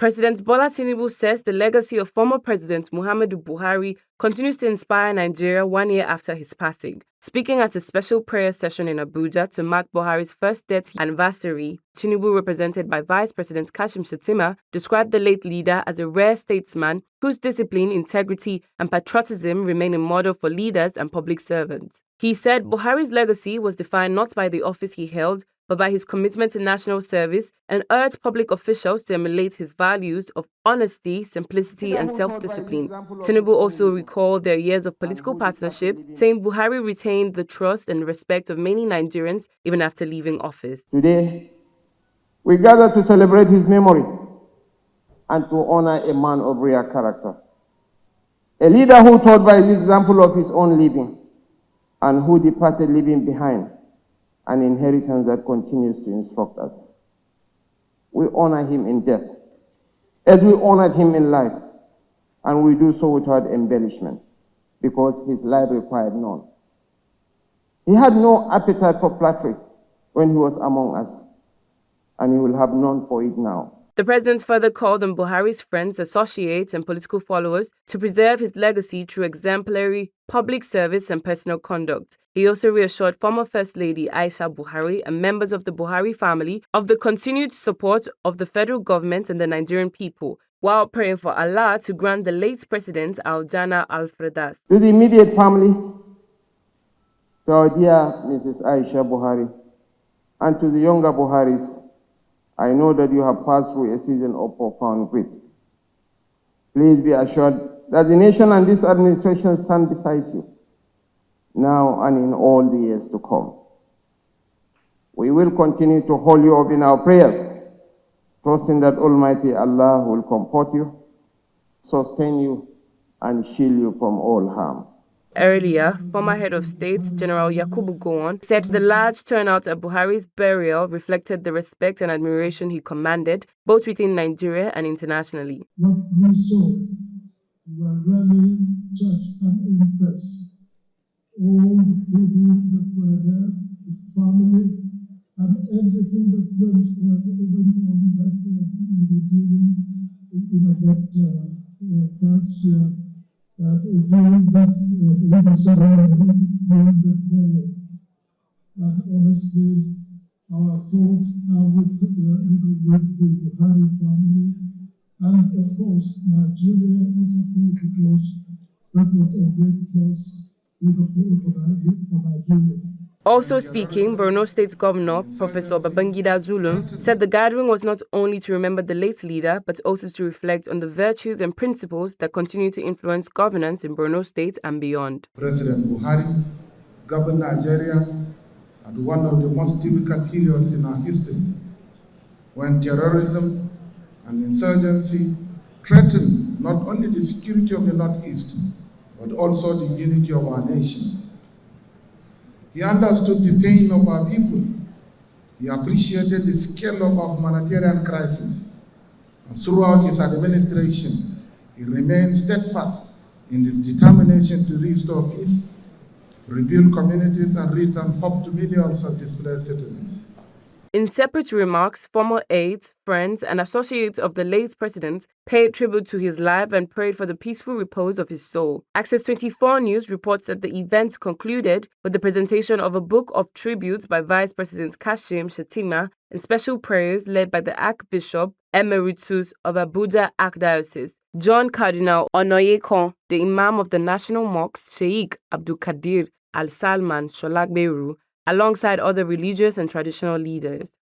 President Bola Tinubu says the legacy of former President Muhammadu Buhari continues to inspire Nigeria 1 year after his passing. Speaking at a special prayer session in Abuja to mark Buhari's first death anniversary, Tinubu, represented by Vice President Kashim Shettima, described the late leader as a rare statesman whose discipline, integrity, and patriotism remain a model for leaders and public servants. He said Buhari's legacy was defined not by the office he held, but by his commitment to national service, and urged public officials to emulate his values of honesty, simplicity, and self-discipline. Tinubu also recalled their years of political partnership, saying Buhari retained the trust and respect of many Nigerians even after leaving office. Today, we gather to celebrate his memory and to honor a man of rare character, a leader who taught by the example of his own living and who departed leaving behind an inheritance that continues to instruct us. We honor him in death, as we honored him in life, and we do so without embellishment, because his life required none. He had no appetite for flattery when he was among us, and he will have none for it now. The president further called on Buhari's friends, associates, and political followers to preserve his legacy through exemplary public service and personal conduct. He also reassured former First Lady Aisha Buhari and members of the Buhari family of the continued support of the federal government and the Nigerian people, while praying for Allah to grant the late president Al-Jannah Al-Firdaus. To the immediate family, to our dear Mrs. Aisha Buhari, and to the younger Buharis, I know that you have passed through a season of profound grief. Please be assured that the nation and this administration stand beside you, now and in all the years to come. We will continue to hold you up in our prayers, trusting that Almighty Allah will comfort you, sustain you, and shield you from all harm. Earlier, former head of state General Yakubu Gowon said the large turnout at Buhari's burial reflected the respect and admiration he commanded, both within Nigeria and internationally. What we saw, we were really touched and impressed. All the people that were there, the family, and everything that went on that during that past year. During that ceremony, during that period. And honestly, our thoughts are with the Buhari family and, of course, Nigeria as a whole, because that was a great loss for Nigeria. Also speaking, Borno State Governor Professor Babangida Zulum said the gathering was not only to remember the late leader, but also to reflect on the virtues and principles that continue to influence governance in Borno State and beyond. President Buhari governed Nigeria at one of the most difficult periods in our history, when terrorism and insurgency threatened not only the security of the Northeast, but also the unity of our nation. He understood the pain of our people. He appreciated the scale of our humanitarian crisis. And throughout his administration, he remained steadfast in his determination to restore peace, rebuild communities, and return hope to millions of displaced citizens. In separate remarks, former aides, friends, and associates of the late president paid tribute to his life and prayed for the peaceful repose of his soul. Access 24 News reports that the event concluded with the presentation of a book of tributes by Vice President Kashim Shettima and special prayers led by the Archbishop Emeritus of Abuja Archdiocese, John Cardinal Onoyekon, the Imam of the National Mosque, Sheikh Abdul Qadir Al-Salman Sholagberu, alongside other religious and traditional leaders.